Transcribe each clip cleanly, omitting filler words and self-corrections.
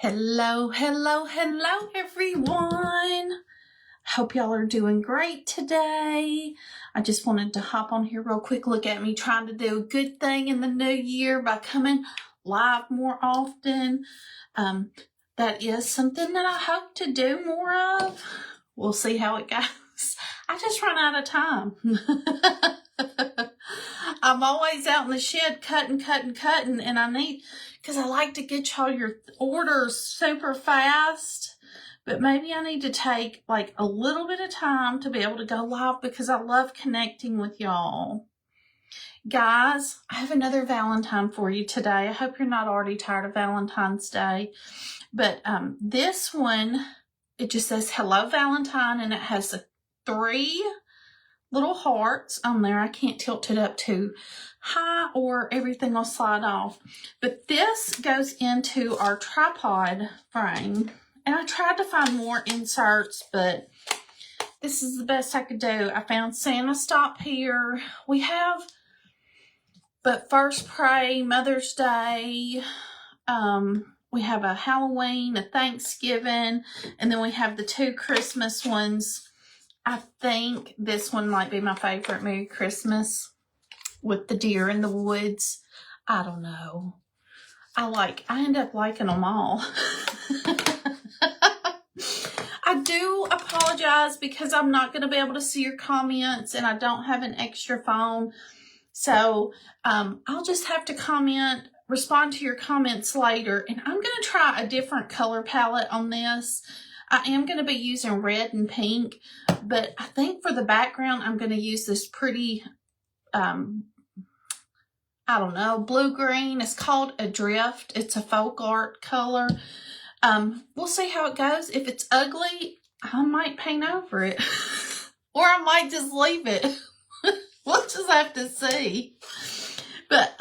Hello, hello, hello, everyone. Hope y'all are doing great today. I just wanted to hop on here real quick. Look at me trying to do a good thing in the new year by coming live more often. That is something that I hope to do more of. We'll see how it goes. I just run out of time. I'm always out in the shed cutting, and I need, because I like to get y'all your orders super fast, but maybe I need to take like a little bit of time to be able to go live because I love connecting with y'all. Guys, I have another Valentine for you today. I hope you're not already tired of Valentine's Day, but this one, it just says Hello Valentine, and it has 3 little hearts on there. I can't tilt it up too high or everything will slide off. But this goes into our tripod frame. And I tried to find more inserts, but this is the best I could do. I found Santa Stop here. We have, but First Pray, Mother's Day. We have a Halloween, a Thanksgiving, and then we have the 2 Christmas ones. I think this one might be my favorite, Merry Christmas, with the deer in the woods. I don't know. I end up liking them all. I do apologize because I'm not going to be able to see your comments and I don't have an extra phone. So I'll just have to respond to your comments later. And I'm going to try a different color palette on this. I am going to be using red and pink, but I think for the background, I'm going to use this pretty, I don't know, blue-green. It's called Adrift. It's a FolkArt color. We'll see how it goes. If it's ugly, I might paint over it, or I might just leave it. We'll just have to see. But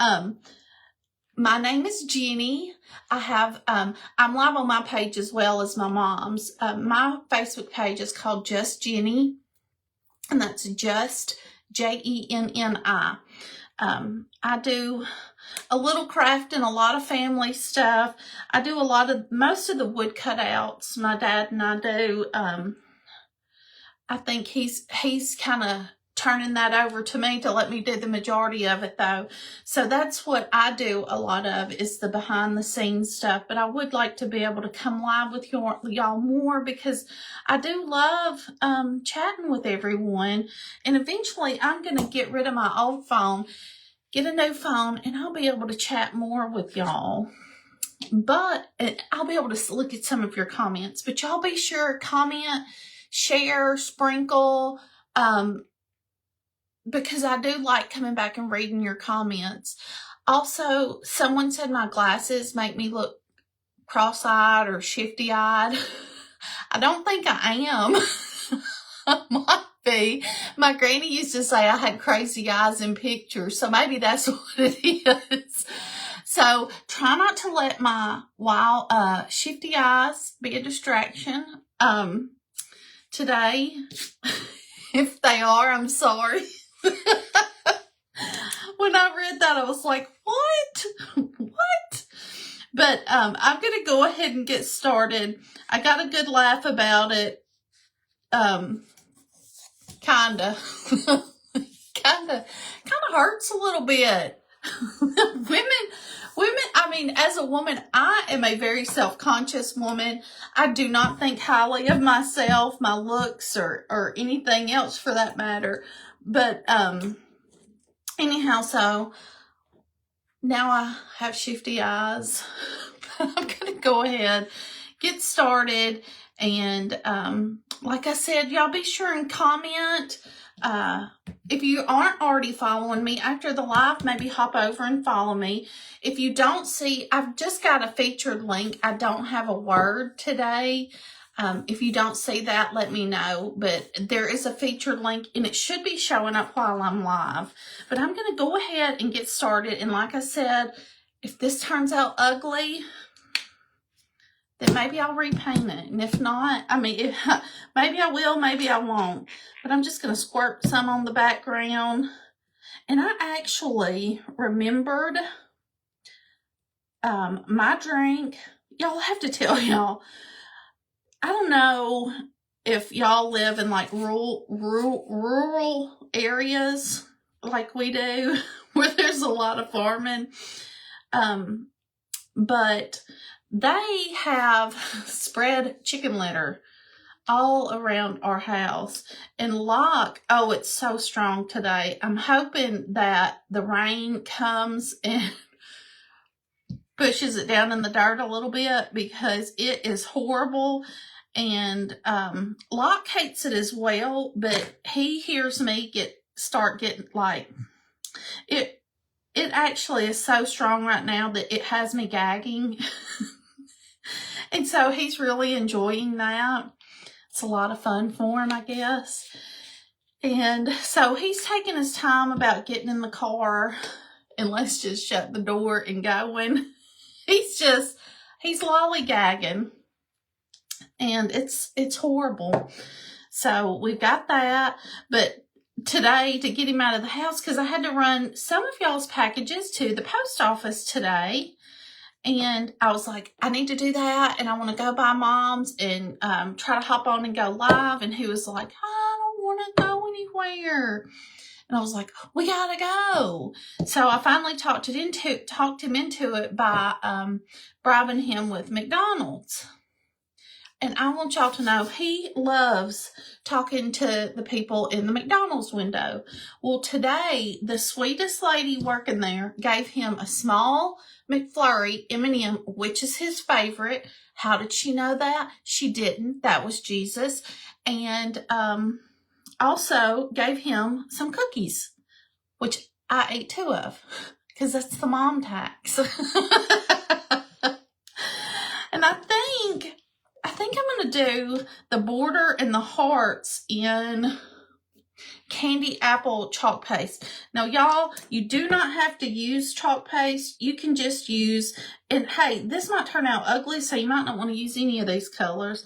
my name is Jenny. I have, I'm live on my page as well as my mom's. My Facebook page is called Just Jenny, and that's just Jenni. I do a little crafting, a lot of family stuff. I do most of the wood cutouts. My dad and I do. I think he's kind of turning that over to me to let me do the majority of it though. So that's what I do a lot of, is the behind the scenes stuff. But I would like to be able to come live with y'all more because I do love chatting with everyone. And eventually I'm going to get rid of my old phone, get a new phone, and I'll be able to chat more with y'all. But I'll be able to look at some of your comments. But y'all be sure, comment, share, sprinkle, because I do like coming back and reading your comments. Also, someone said my glasses make me look cross-eyed or shifty-eyed. I don't think I am. I might be. My granny used to say I had crazy eyes in pictures, so maybe that's what it is. So try not to let my wild, shifty eyes be a distraction today. If they are, I'm sorry. When I read that, I was like, what? But I'm going to go ahead and get started. I got a good laugh about it. Kinda hurts a little bit. Women, I mean, as a woman, I am a very self-conscious woman. I do not think highly of myself, my looks, or anything else for that matter. But, anyhow, so now I have shifty eyes. But I'm going to go ahead, get started. And, like I said, y'all be sure and comment. If you aren't already following me after the live, maybe hop over and follow me. If you don't see, I've just got a featured link. I don't have a word today. If you don't see that, let me know. But there is a featured link, and it should be showing up while I'm live. But I'm going to go ahead and get started. And like I said, if this turns out ugly, then maybe I'll repaint it. And if not, I mean, maybe I will, maybe I won't. But I'm just going to squirt some on the background. And I actually remembered my drink y'all have to tell y'all, I don't know if y'all live in like rural areas like we do, where there's a lot of farming. But they have spread chicken litter all around our house. And Locke, oh, it's so strong today. I'm hoping that the rain comes and pushes it down in the dirt a little bit, because it is horrible. And Locke hates it as well, but he hears me start getting like it. It actually is so strong right now that it has me gagging. And so he's really enjoying that. It's a lot of fun for him, I guess. And so he's taking his time about getting in the car, and let's just shut the door and going. He's lollygagging, and it's horrible. So we've got that, but today, to get him out of the house, because I had to run some of y'all's packages to the post office today, and I was like, I need to do that, and I want to go by Mom's and try to hop on and go live. And he was like, I don't want to go anywhere. And I was like, we gotta go. So I finally talked him into it by bribing him with McDonald's. And I want y'all to know, he loves talking to the people in the McDonald's window. Well, today, the sweetest lady working there gave him a small McFlurry M&M, which is his favorite. How did she know that? She didn't. That was Jesus. And also gave him some cookies, which I ate 2 of, because that's the mom tax. And I think I'm going to do the border and the hearts in candy apple chalk paste. Now, y'all, you do not have to use chalk paste. You can just use, and hey, this might turn out ugly, so you might not want to use any of these colors,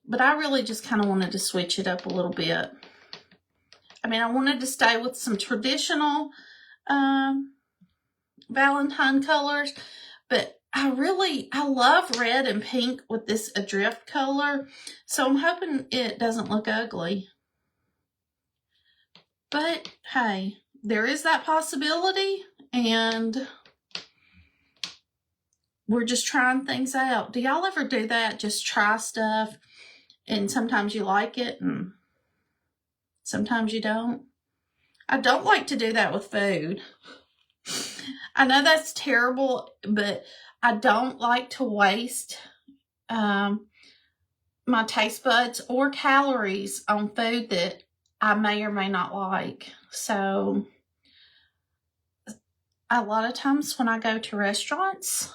but I really just kind of wanted to switch it up a little bit. I mean, I wanted to stay with some traditional Valentine colors, but I love red and pink with this Adrift color, so I'm hoping it doesn't look ugly. But hey, there is that possibility, and we're just trying things out. Do y'all ever do that? Just try stuff, and sometimes you like it, and sometimes you don't? I don't like to do that with food. I know that's terrible, but I don't like to waste my taste buds or calories on food that I may or may not like. So a lot of times when I go to restaurants,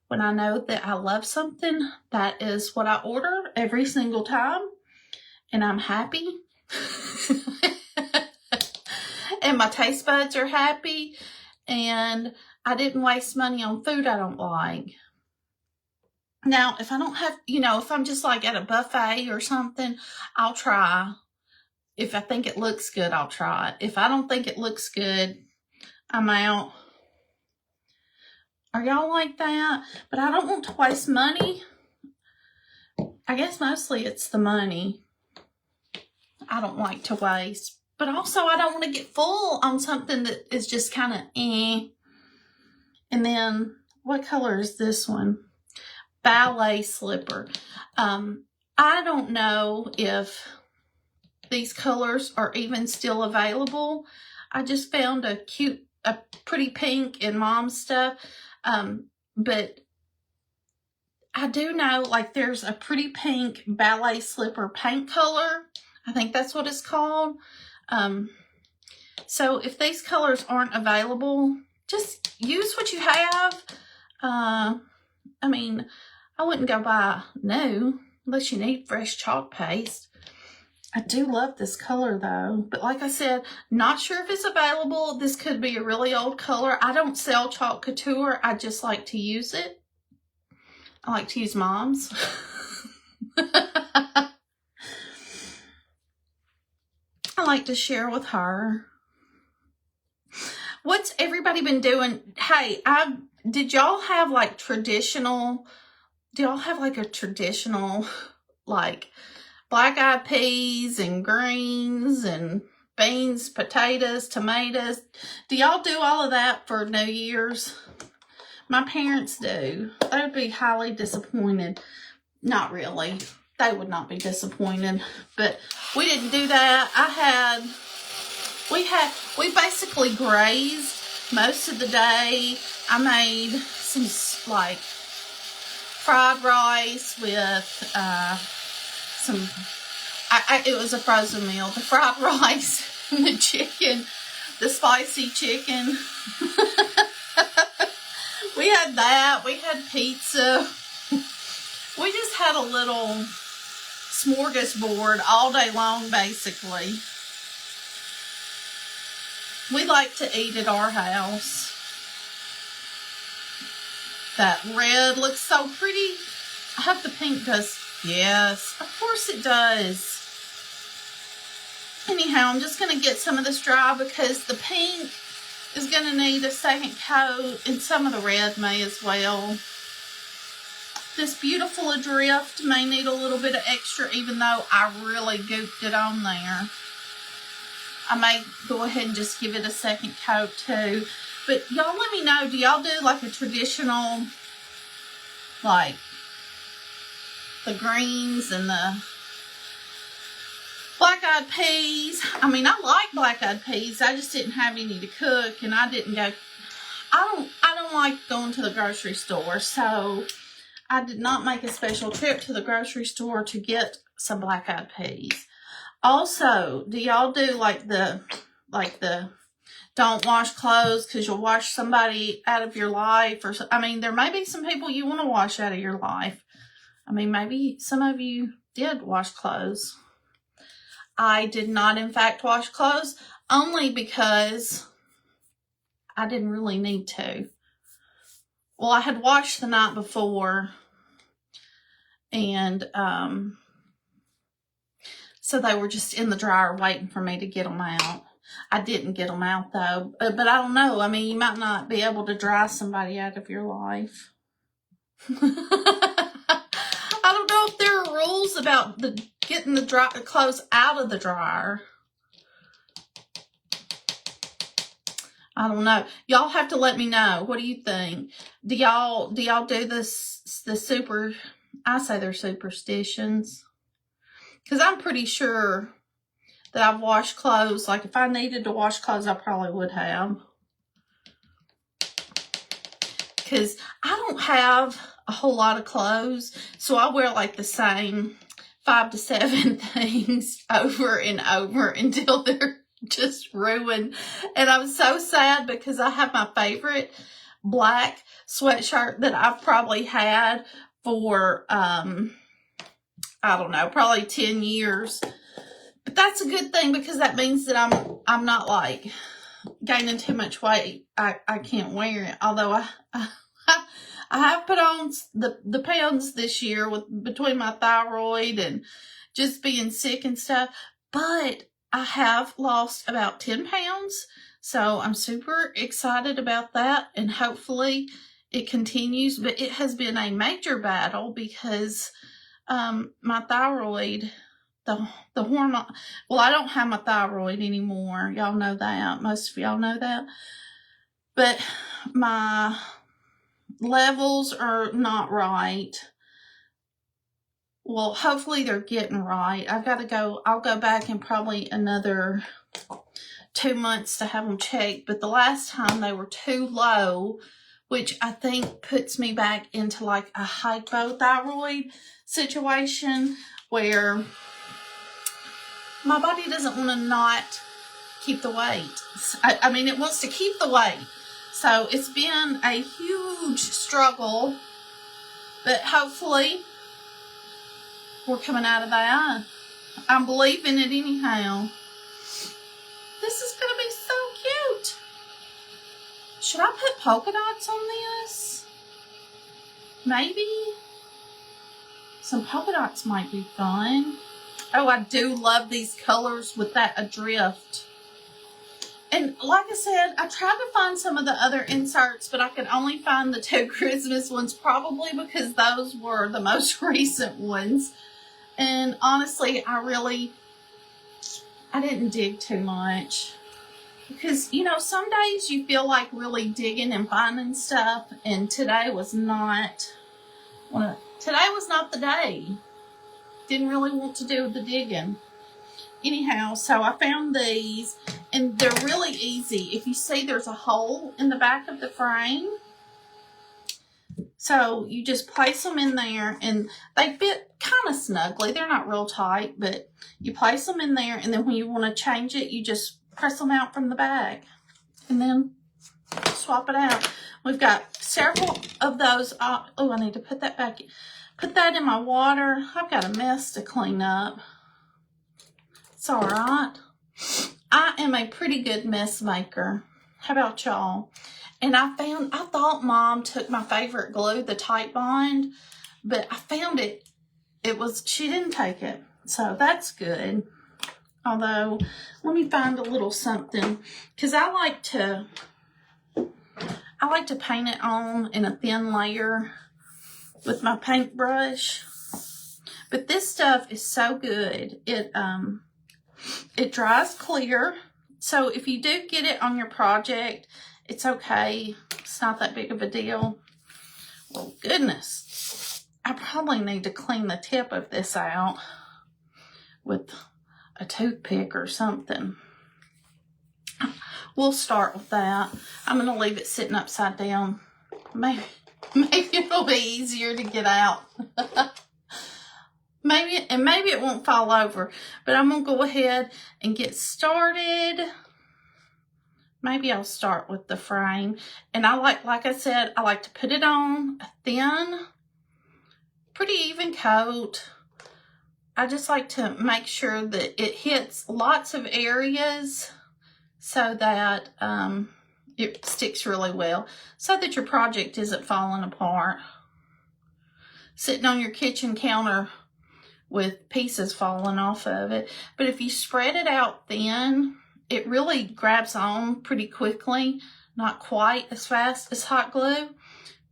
when I know that I love something, that is what I order every single time, and I'm happy. And my taste buds are happy, and I didn't waste money on food I don't like. Now, if I don't have, if I'm just like at a buffet or something, I'll try. If I think it looks good, I'll try it. If I don't think it looks good, I'm out. Are y'all like that? But I don't want to waste money. I guess mostly it's the money I don't like to waste. But also, I don't want to get full on something that is just kind of eh. And then, what color is this one? Ballet slipper. I don't know if these colors are even still available. I just found a pretty pink in Mom's stuff. But I do know, like, there's a pretty pink ballet slipper paint color. I think that's what it's called. So if these colors aren't available, just use what you have. I mean, I wouldn't go buy new unless you need fresh chalk paste. I do love this color though, but like I said, not sure if it's available. This could be a really old color. I don't sell chalk couture. I just like to use it. I like to use Mom's. I like to share with her. What's everybody been doing? Hey, did y'all have like traditional, do y'all have like a traditional, like black-eyed peas and greens and beans, potatoes, tomatoes? Do y'all do all of that for New Year's? My parents do. They would be highly disappointed. Not really. They would not be disappointed. But we didn't do that. We basically grazed most of the day. I made some like fried rice with it was a frozen meal. The fried rice and the chicken, the spicy chicken. We had that. We had pizza. We just had a little smorgasbord all day long, basically. We like to eat at our house. That red looks so pretty. I hope the pink does. Yes, of course it does. Anyhow, I'm just going to get some of this dry because the pink is going to need a second coat, and some of the red may as well. This beautiful Adrift may need a little bit of extra, even though I really gooped it on there. I may go ahead and just give it a second coat too. But y'all let me know, do y'all do like a traditional, like the greens and the black-eyed peas? I mean, I like black-eyed peas. I just didn't have any to cook, and I didn't go. I don't like going to the grocery store, so I did not make a special trip to the grocery store to get some black-eyed peas. Also, do y'all do like the don't wash clothes because you'll wash somebody out of your life? Or I mean, there may be some people you want to wash out of your life. I mean, maybe some of you did wash clothes. I did not, in fact, wash clothes, only because I didn't really need to. Well, I had washed the night before, and so they were just in the dryer waiting for me to get them out. I didn't get them out, though. But I don't know. I mean, you might not be able to dry somebody out of your life. I don't know if there are rules about getting the clothes out of the dryer. I don't know. Y'all have to let me know. What do you think? Do y'all do this, I say they're superstitions. Because I'm pretty sure that I've washed clothes. Like, if I needed to wash clothes, I probably would have. Because I don't have a whole lot of clothes. So I wear like the same 5 to 7 things over and over until they're just ruined. And I'm so sad because I have my favorite black sweatshirt that I've probably had for, I don't know, probably 10 years. But that's a good thing because that means that I'm not like gaining too much weight. I can't wear it. Although I have put on the pounds this year between my thyroid and just being sick and stuff. But I have lost about 10 pounds. So I'm super excited about that. And hopefully it continues. But it has been a major battle because my thyroid, the hormone, well, I don't have my thyroid anymore. Y'all know that. Most of y'all know that. But my levels are not right. Well, hopefully they're getting right. I'll go back in probably another 2 months to have them checked. But the last time they were too low, which I think puts me back into like a hypothyroid situation where my body doesn't want to not keep the weight. I mean, it wants to keep the weight. So it's been a huge struggle, but hopefully we're coming out of that. I'm believing it anyhow. This is going to be so cute. Should I put polka dots on this? Maybe. Some polka dots might be fun. Oh, I do love these colors with that Adrift. And like I said, I tried to find some of the other inserts, but I could only find the 2 Christmas ones, probably because those were the most recent ones. And honestly, I didn't dig too much. Because, you know, some days you feel like really digging and finding stuff, and today was not the day. Didn't really want to do the digging. Anyhow, so I found these, and they're really easy. If you see, there's a hole in the back of the frame. So you just place them in there, and they fit kind of snugly. They're not real tight, but you place them in there, and then when you want to change it, you just press them out from the back, and then swap it out. We've got several of those. Oh, I need to put that back in. Put that in my water. I've got a mess to clean up. It's all right. I am a pretty good mess maker. How about y'all? And I thought Mom took my favorite glue, the Tight Bond, but I found she didn't take it. So that's good. Although, let me find a little something, because I like to paint it on in a thin layer with my paintbrush. But this stuff is so good. It dries clear. So if you do get it on your project, it's okay. It's not that big of a deal. Well, goodness. I probably need to clean the tip of this out with a toothpick or something. We'll start with that. I'm going to leave it sitting upside down. Maybe it'll be easier to get out. Maybe it won't fall over, but I'm going to go ahead and get started. Maybe I'll start with the frame. And like I said, I like to put it on a thin, pretty even coat. I just like to make sure that it hits lots of areas so that it sticks really well, so that your project isn't falling apart. Sitting on your kitchen counter with pieces falling off of it. But if you spread it out thin, it really grabs on pretty quickly. Not quite as fast as hot glue,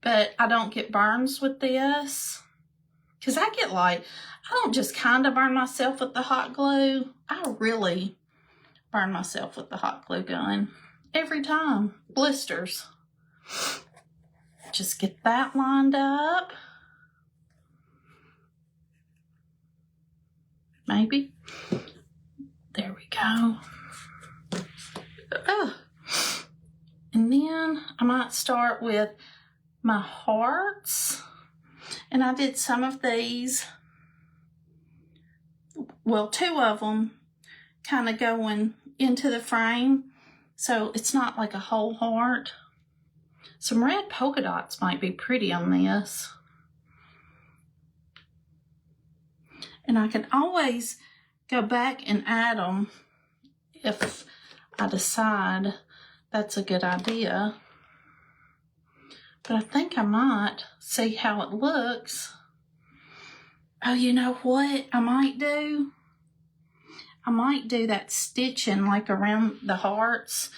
but I don't get burns with this. Because I don't just kind of burn myself with the hot glue. I really burn myself with the hot glue gun. Every time. Blisters. Just get that lined up. Maybe. There we go. And then I might start with my hearts. And I did some of these. Well, 2 of them kind of going into the frame. So it's not like a whole heart. Some red polka dots might be pretty on this. And I can always go back and add them if I decide that's a good idea. But I think I might see how it looks. Oh, you know what I might do? I might do that stitching like around the hearts.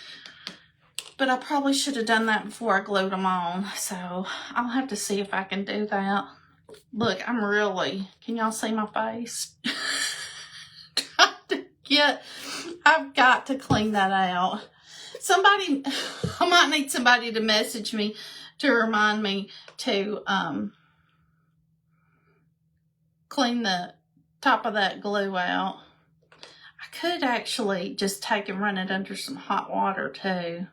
But I probably should have done that before I glued them on. So I'll have to see if I can do that. Look, can y'all see my face? I've got to clean that out. I might need somebody to message me to remind me to clean the top of that glue out. I could actually just take and run it under some hot water too.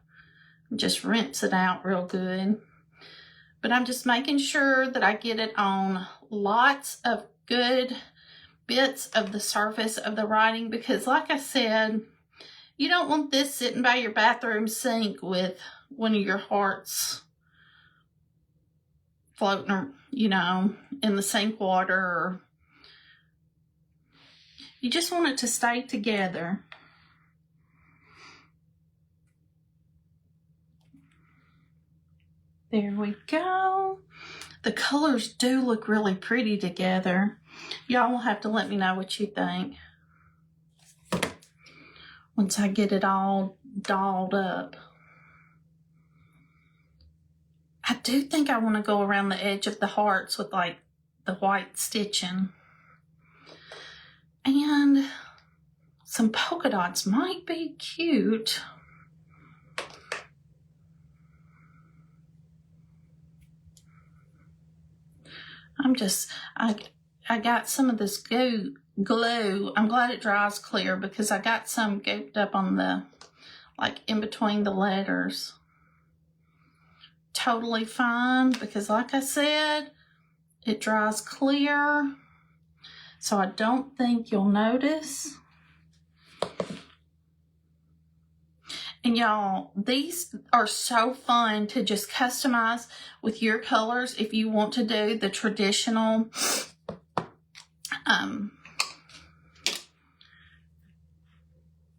Just rinse it out real good. But I'm just making sure that I get it on lots of good bits of the surface of the writing, because like I said, you don't want this sitting by your bathroom sink with one of your hearts floating, in the sink water. You just want it to stay together. There we go. The colors do look really pretty together. Y'all will have to let me know what you think once I get it all dolled up. I do think I want to go around the edge of the hearts with like the white stitching. And some polka dots might be cute. I got some of this glue. I'm glad it dries clear because I got some gooped up on the, like in between the letters. Totally fine because like I said, it dries clear. So I don't think you'll notice. And y'all, these are so fun to just customize with your colors if you want to do the traditional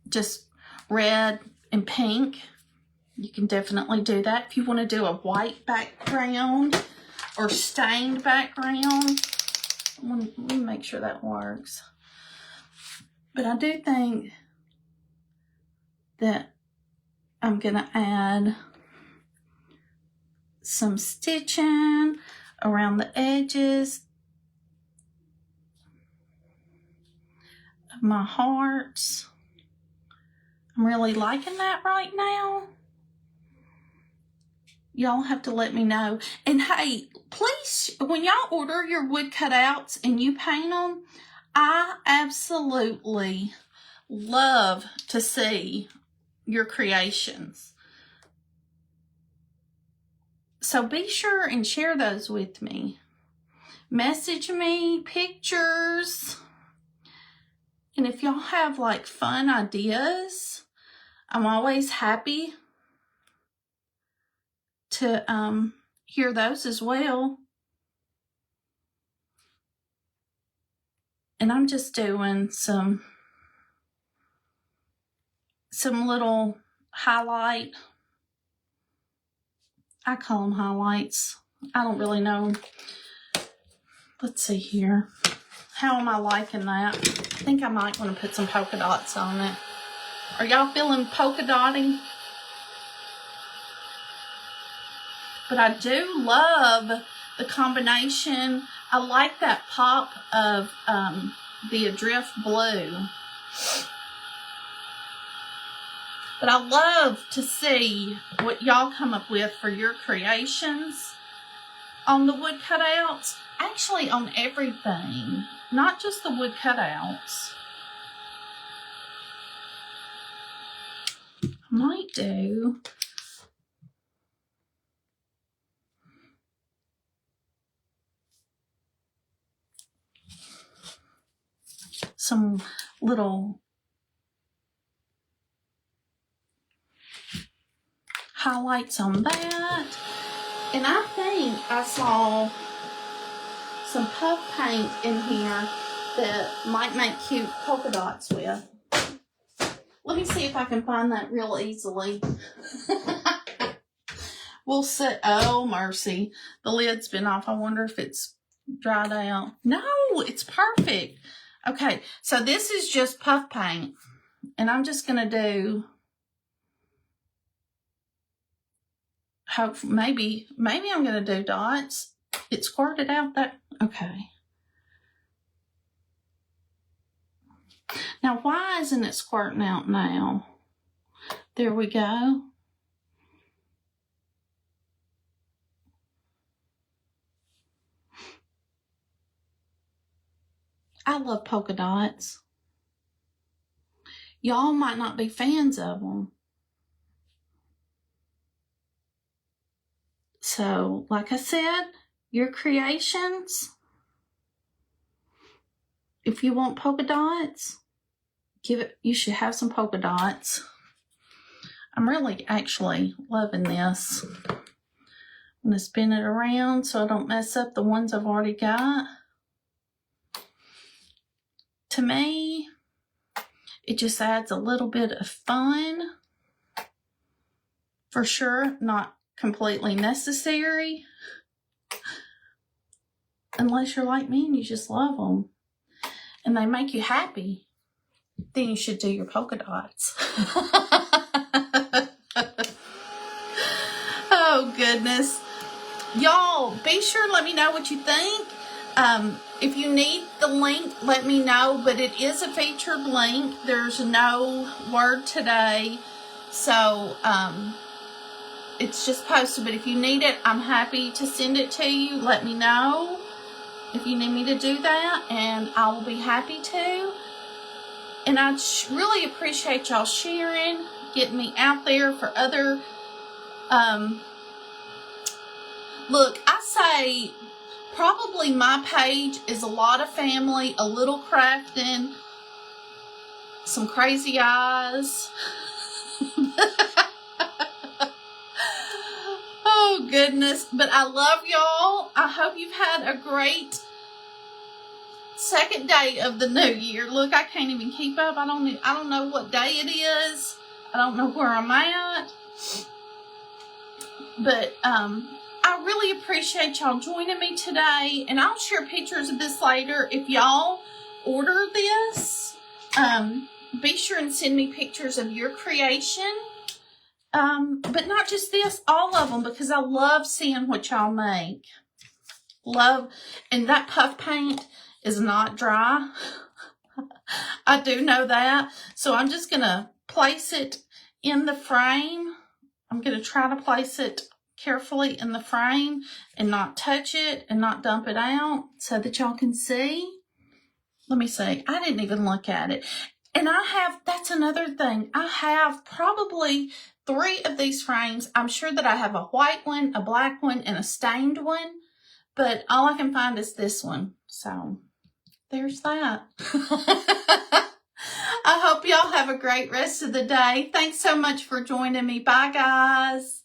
just red and pink. You can definitely do that. If you want to do a white background or stained background, let me make sure that works. But I do think that I'm going to add some stitching around the edges of my hearts. I'm really liking that right now. Y'all have to let me know. And hey, please, when y'all order your wood cutouts and you paint them, I absolutely love to see your creations. So be sure and share those with me. Message me pictures. And if y'all have like fun ideas, I'm always happy to hear those as well. And I'm just doing some little highlight. I call them highlights. I don't really know. Let's see here. How am I liking that? I think I might want to put some polka dots on it. Are y'all feeling polka dotting? But I do love the combination. I like that pop of the Adrift blue. But I love to see what y'all come up with for your creations on the wood cutouts. Actually on everything, not just the wood cutouts. I might do some little highlights on that. And I think I saw some puff paint in here that might make cute polka dots with. Let me see if I can find that real easily. We'll set, oh mercy, the lid's been off. I wonder if it's dried out. No, it's perfect. Okay, so this is just puff paint. And I'm just going to do, maybe I'm going to do dots. It squirted out that, okay. Now, why isn't it squirting out now? There we go. I love polka dots. Y'all might not be fans of them. So, like I said, your creations, if you want polka dots, you should have some polka dots. I'm really actually loving this. I'm going to spin it around so I don't mess up the ones I've already got. To me, it just adds a little bit of fun. For sure, not completely necessary. Unless you're like me and you just love them. And they make you happy. Then you should do your polka dots. Oh, goodness. Y'all, be sure to let me know what you think. If you need the link, let me know, but it is a featured link. There's no word today, so it's just posted, but if you need it, I'm happy to send it to you. Let me know if you need me to do that, and I will be happy to. And I really appreciate y'all sharing, getting me out there for other, look, I say probably my page is a lot of family, a little crafting, some crazy eyes. Oh, goodness. But I love y'all. I hope you've had a great second day of the new year. Look, I can't even keep up. I don't know what day it is. I don't know where I'm at. But I really appreciate y'all joining me today. And I'll share pictures of this later. If y'all order this, be sure and send me pictures of your creation. But not just this, all of them, because I love seeing what y'all make. Love, and that puff paint is not dry. I do know that. So I'm just going to place it in the frame. I'm going to try to place it carefully in the frame and not touch it and not dump it out so that y'all can see. Let me see. I didn't even look at it. And that's another thing. I have probably 3 of these frames. I'm sure that I have a white one, a black one, and a stained one. But all I can find is this one. So there's that. I hope y'all have a great rest of the day. Thanks so much for joining me. Bye, guys.